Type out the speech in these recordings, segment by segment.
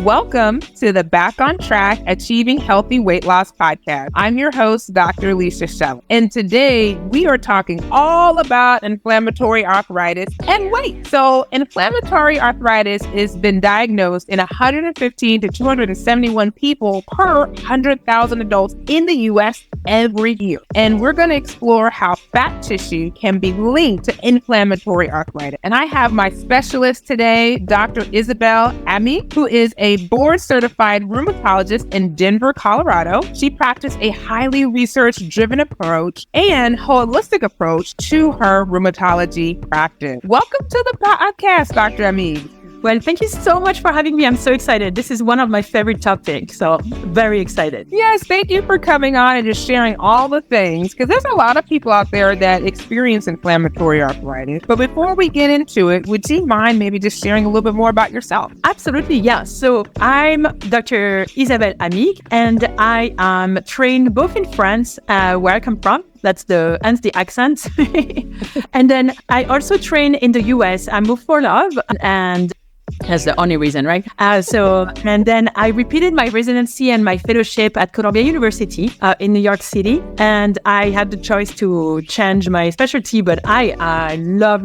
Welcome to the Back on Track Achieving Healthy Weight Loss podcast. I'm your host, Dr. Shelly. And today we are talking all about inflammatory arthritis and weight. So inflammatory arthritis has been diagnosed in 115 to 271 people per 100,000 adults in the U.S. every year. And we're going to explore how fat tissue can be linked to inflammatory arthritis. And I have my specialist today, Dr. Isabel Ami, who is a board-certified rheumatologist in Denver, Colorado. She practiced a highly research-driven approach and holistic approach to her rheumatology practice. Welcome to the podcast, Dr. Ami. Well, thank you so much for having me. I'm so excited. This is one of my favorite topics, so very excited. Yes, thank you for coming on and just sharing all the things, because there's a lot of people out there that experience inflammatory arthritis. But before we get into it, would you mind maybe just sharing a little bit more about yourself? Absolutely, yeah. So I'm Dr. Isabelle Ami, and I am trained both in France, where I come from. Hence the accent. And then I also train in the US. I moved for love, and that's the only reason, right? And then I repeated my residency and my fellowship at Columbia University in New York City. And I had the choice to change my specialty, but I love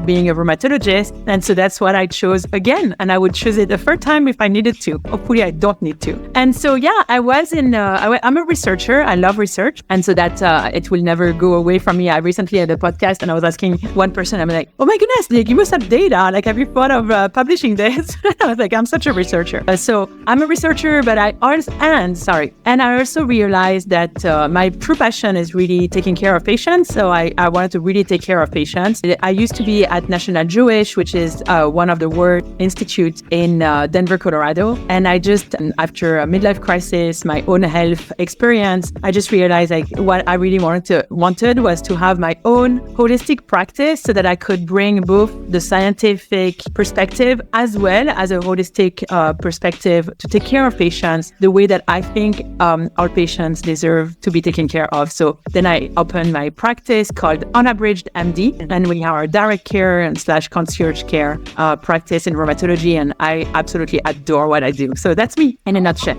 being a rheumatologist. And so that's what I chose again. And I would choose it a third time if I needed to. Hopefully I don't need to. And so, yeah, I'm a researcher. I love research. And so that it will never go away from me. I recently had a podcast and I was asking one person, I'm like, oh my goodness, you must have data. Like, have you thought of publishing this? I was like, I'm such a researcher. So I'm a researcher, but I also realized that my true passion is really taking care of patients. So I wanted to really take care of patients. I used to be at National Jewish, which is one of the world institutes in Denver, Colorado. And I just, after a midlife crisis, my own health experience, I just realized like what I really wanted was to have my own holistic practice so that I could bring both the scientific perspective as well as a holistic perspective to take care of patients the way that I think our patients deserve to be taken care of. So then I opened my practice called Unabridged MD, and we have our direct care and / concierge care practice in rheumatology, and I absolutely adore what I do. So that's me in a nutshell.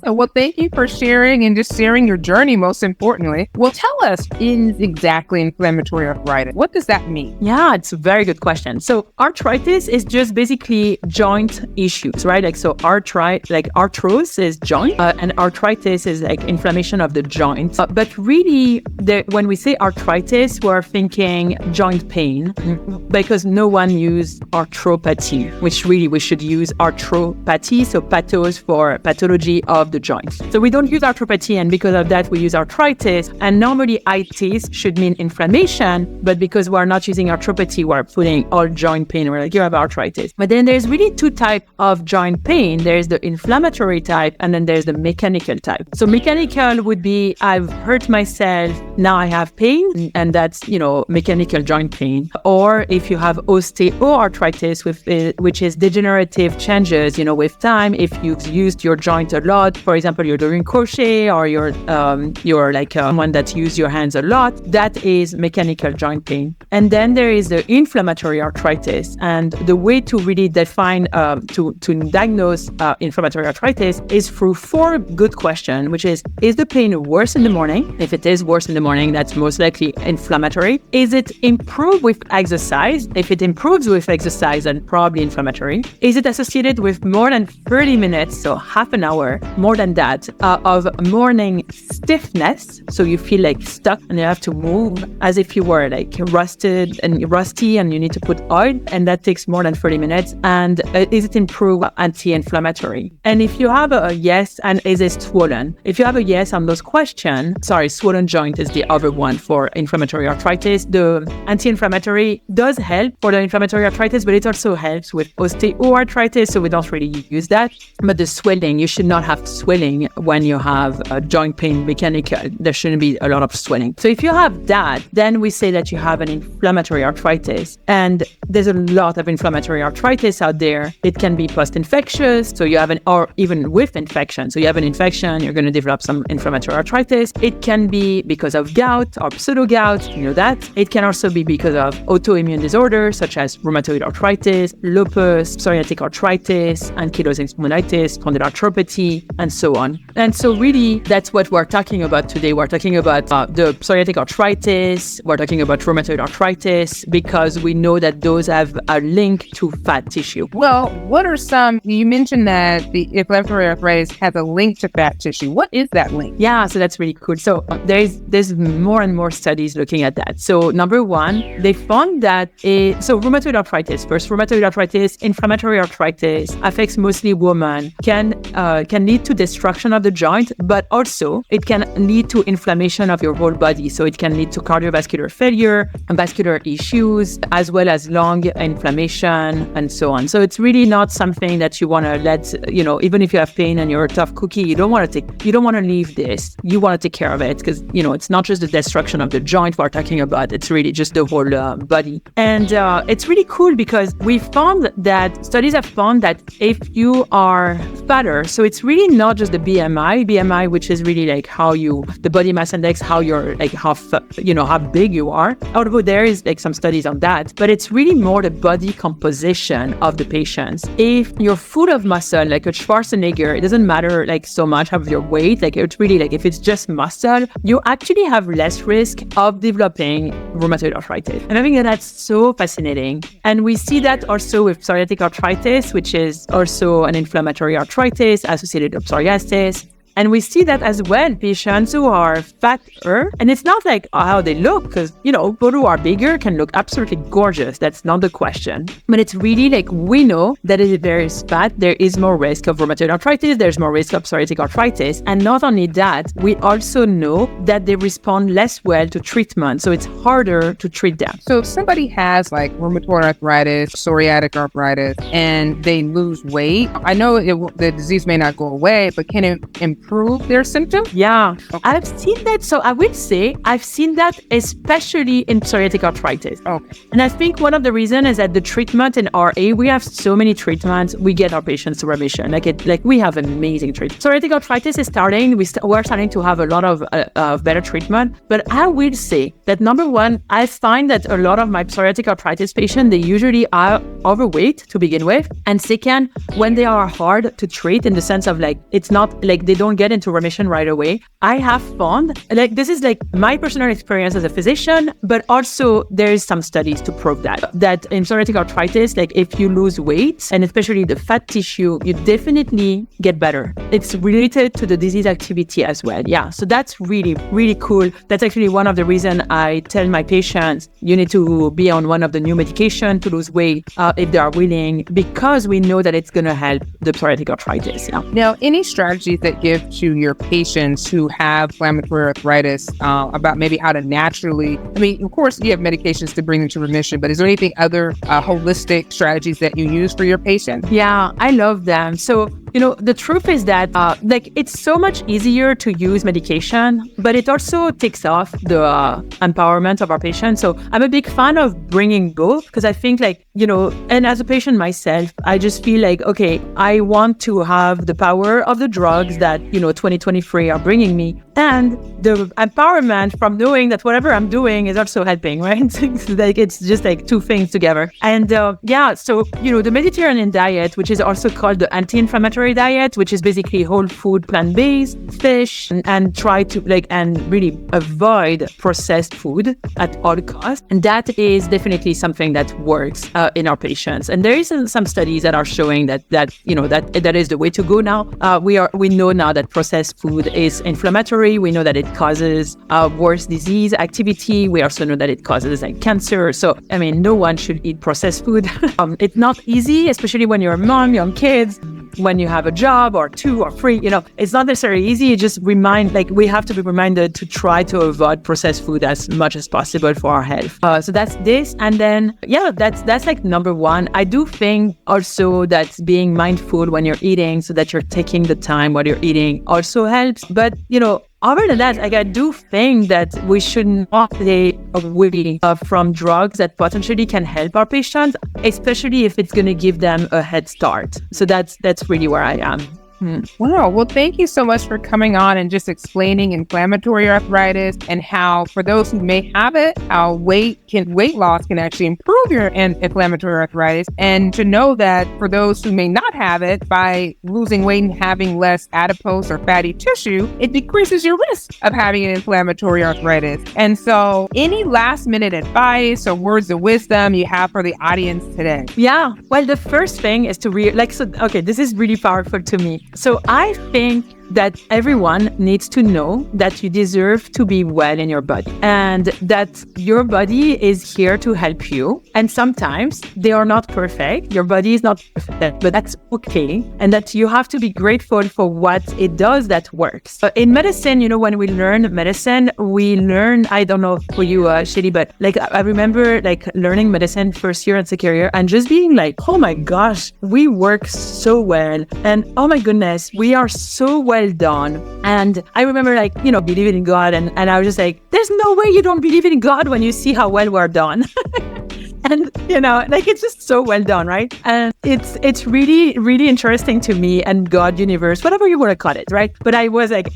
Well, thank you for sharing and just sharing your journey, most importantly. Well, tell us, is exactly inflammatory arthritis? What does that mean? Yeah, it's a very good question. So arthritis is just basically joint issues, right? Like, so arthros is joint and arthritis is like inflammation of the joint. But really, when we say arthritis, we're thinking joint pain because no one used arthropathy, which really we should use arthropathy. So pathos for pathology of the joints. So we don't use arthropathy, and because of that we use arthritis. And normally itis should mean inflammation, but because we're not using arthropathy, we're putting all joint pain. We're like, you have arthritis. But then there's really two types of joint pain. There's the inflammatory type, and then there's the mechanical type. So mechanical would be, I've hurt myself, now I have pain, and that's, mechanical joint pain. Or if you have osteoarthritis, which is degenerative changes, with time, if you've used your joint a lot. For example, you're doing crochet or you're like someone that uses your hands a lot, that is mechanical joint pain. And then there is the inflammatory arthritis. And the way to really define, to diagnose inflammatory arthritis is through 4 good questions, which is the pain worse in the morning? If it is worse in the morning, that's most likely inflammatory. Is it improved with exercise? If it improves with exercise, then probably inflammatory. Is it associated with more than 30 minutes, so half an hour, more than that, of morning stiffness, so you feel like stuck and you have to move as if you were like rusty and you need to put oil, and that takes more than 30 minutes. And is it improved anti-inflammatory? And if you have a yes, and is it swollen? If you have a yes on those questions, swollen joint is the other one for inflammatory arthritis. The anti-inflammatory does help for the inflammatory arthritis, but it also helps with osteoarthritis, so we don't really use that. But the swelling, you should not have swelling when you have a joint pain mechanical. There shouldn't be a lot of swelling. So if you have that, then we say that you have an inflammatory arthritis. And there's a lot of inflammatory arthritis out there. It can be post-infectious, so you have or even with infection. So you have an infection, you're going to develop some inflammatory arthritis. It can be because of gout or pseudo-gout, you know that. It can also be because of autoimmune disorders such as rheumatoid arthritis, lupus, psoriatic arthritis, ankylosing spondylitis, spondylarthropathy, and so on. And so really, that's what we're talking about today. We're talking about the psoriatic arthritis, we're talking about rheumatoid arthritis, because we know that those have a link to fat tissue. Well, what are some, you mentioned that the inflammatory arthritis has a link to fat tissue. What is that link? Yeah, so that's really cool. So there's more and more studies looking at that. So number one, they found that rheumatoid arthritis, inflammatory arthritis affects mostly women, can lead to destruction of the joint, but also it can lead to inflammation of your whole body. So it can lead to cardiovascular failure and vascular issues, as well as lung inflammation and so on. So it's really not something that you want to let, even if you have pain and you're a tough cookie, you don't want to leave this. You want to take care of it because, it's not just the destruction of the joint we're talking about. It's really just the whole body. And it's really cool because studies have found that if you are fatter, so it's really not just the BMI, which is really like the body mass index, how you're like, how big you are. Although there is like some studies on that, but it's really more the body composition of the patients. If you're full of muscle, like a Schwarzenegger, it doesn't matter like so much of your weight. Like it's really like if it's just muscle, you actually have less risk of developing rheumatoid arthritis. And I think that's so fascinating. And we see that also with psoriatic arthritis, which is also an inflammatory arthritis associated with psoriasis. And we see that as well, patients who are fatter, and it's not like how they look, because, people who are bigger can look absolutely gorgeous. That's not the question. But it's really like we know that if there is fat, there is more risk of rheumatoid arthritis, there's more risk of psoriatic arthritis. And not only that, we also know that they respond less well to treatment. So it's harder to treat them. So if somebody has like rheumatoid arthritis, psoriatic arthritis, and they lose weight, I know the disease may not go away, but can it improve their symptoms? Yeah, okay. I've seen that. So I would say I've seen that especially in psoriatic arthritis. Okay. And I think one of the reasons is that the treatment in RA, we have so many treatments, we get our patients to remission. Like we have amazing treatment. Psoriatic arthritis is starting, we're starting to have a lot of better treatment. But I will say that number one, I find that a lot of my psoriatic arthritis patients, they usually are overweight to begin with. And second, when they are hard to treat in the sense of like, it's not like they don't get into remission right away. I have found, like this is like my personal experience as a physician, but also there is some studies to prove that in psoriatic arthritis, like if you lose weight and especially the fat tissue, you definitely get better. It's related to the disease activity as well. Yeah. So that's really, really cool. That's actually one of the reasons I tell my patients, you need to be on one of the new medication to lose weight if they are willing, because we know that it's going to help the psoriatic arthritis. Yeah. Now, any strategies that give to your patients who have inflammatory arthritis about maybe how to naturally, of course you have medications to bring them to remission, but is there anything other holistic strategies that you use for your patients? Yeah, I love them. So, the truth is that it's so much easier to use medication, but it also takes off the empowerment of our patients. So I'm a big fan of bringing both, because I think and as a patient myself, I just feel like, okay, I want to have the power of the drugs that, 2023 are bringing me, and the empowerment from knowing that whatever I'm doing is also helping, right? It's just like two things together. And so, the Mediterranean diet, which is also called the anti-inflammatory diet, which is basically whole food, plant-based, fish, and try to and really avoid processed food at all costs. And that is definitely something that works in our patients. And there is some studies that are showing that is the way to go now. We know now that processed food is inflammatory. We know that it causes worse disease activity. We also know that it causes cancer. So, no one should eat processed food. It's not easy, especially when you're a mom, young kids. when you have a job or 2 or 3, it's not necessarily easy. It just we have to be reminded to try to avoid processed food as much as possible for our health. So that's this. And then, that's like number one. I do think also that being mindful when you're eating so that you're taking the time while you're eating also helps. But, other than that, I do think that we should not stay away from drugs that potentially can help our patients, especially if it's going to give them a head start. So that's really where I am. Wow. Well, thank you so much for coming on and just explaining inflammatory arthritis and how, for those who may have it, how weight loss can actually improve your inflammatory arthritis. And to know that for those who may not have it, by losing weight and having less adipose or fatty tissue, it decreases your risk of having an inflammatory arthritis. And so any last minute advice or words of wisdom you have for the audience today? Yeah. Well, the first thing is to this is really powerful to me. So I think that everyone needs to know that you deserve to be well in your body and that your body is here to help you. And sometimes they are not perfect. Your body is not perfect, but that's okay. And that you have to be grateful for what it does that works. In medicine, when we learn medicine, I don't know for you, Shelly, but I remember learning medicine first year and second year and just being like, oh my gosh, we work so well. And oh my goodness, we are so well done. And I remember believing in God and I was just like, there's no way you don't believe in God when you see how well we're done. And, it's just so well done, right? And it's really, really interesting to me, and God, universe, whatever you want to call it, right? But I was like,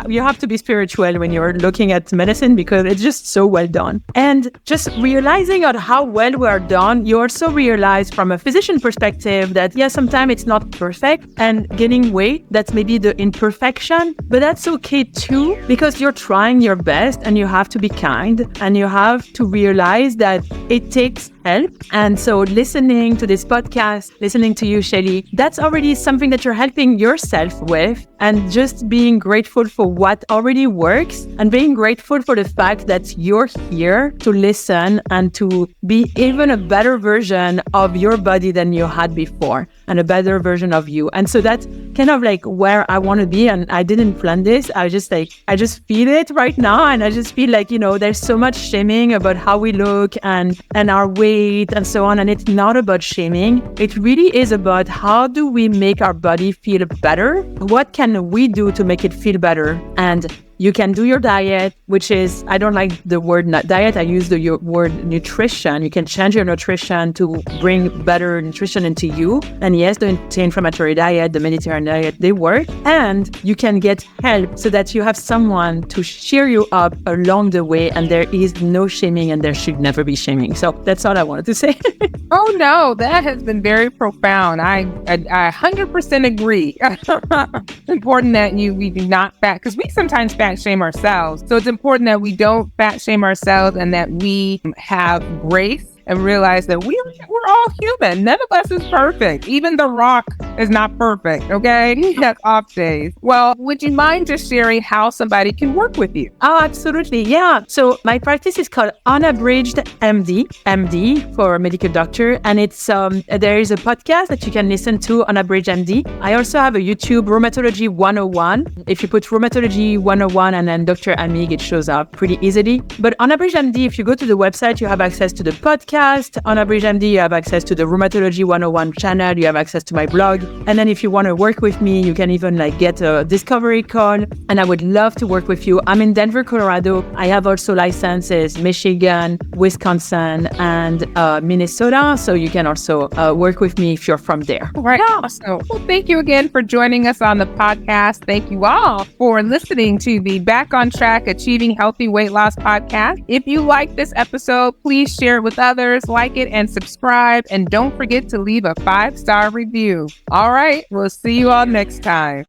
you have to be spiritual when you're looking at medicine because it's just so well done. And just realizing on how well we are done, you also realize from a physician perspective that, sometimes it's not perfect, and gaining weight, that's maybe the imperfection, but that's okay too, because you're trying your best and you have to be kind and you have to realize that it takes help. And so listening to this podcast, listening to you, Shelly, that's already something that you're helping yourself with, and just being grateful for what already works and being grateful for the fact that you're here to listen and to be even a better version of your body than you had before and a better version of you. And so that's kind of where I want to be. And I didn't plan this. I just feel it right now. And I just feel there's so much shaming about how we look and our weight and so on. And it's not about shaming. It really is about how do we make our body feel better? What can we do to make it feel better? And you can do your diet, which is, I don't like the word diet, I use the word nutrition. You can change your nutrition to bring better nutrition into you. And yes, the anti-inflammatory diet, the Mediterranean diet, they work. And you can get help so that you have someone to cheer you up along the way. And there is no shaming and there should never be shaming. So that's all I wanted to say. Oh no, that has been very profound. I 100% agree. It's important that we do not because we sometimes fat shame ourselves. So it's important that we don't fat shame ourselves and that we have grace and realize that we're all human. None of us is perfect. Even The Rock is not perfect, okay? He has off days. Well, would you mind just sharing how somebody can work with you? Oh, absolutely. Yeah. So my practice is called Unabridged MD for medical doctor. And it's there is a podcast that you can listen to, Unabridged MD. I also have a YouTube, Rheumatology 101. If you put Rheumatology 101 and then Dr. Amig, it shows up pretty easily. But Unabridged MD, if you go to the website, you have access to the podcast. On Unabridged MD, you have access to the Rheumatology 101 channel. You have access to my blog. And then if you want to work with me, you can even get a discovery call. And I would love to work with you. I'm in Denver, Colorado. I have also licenses Michigan, Wisconsin, and Minnesota. So you can also work with me if you're from there. Right. Awesome. Well, thank you again for joining us on the podcast. Thank you all for listening to the Back on Track Achieving Healthy Weight Loss podcast. If you like this episode, please share it with others, like it and subscribe. And don't forget to leave a 5-star review. All right. We'll see you all next time.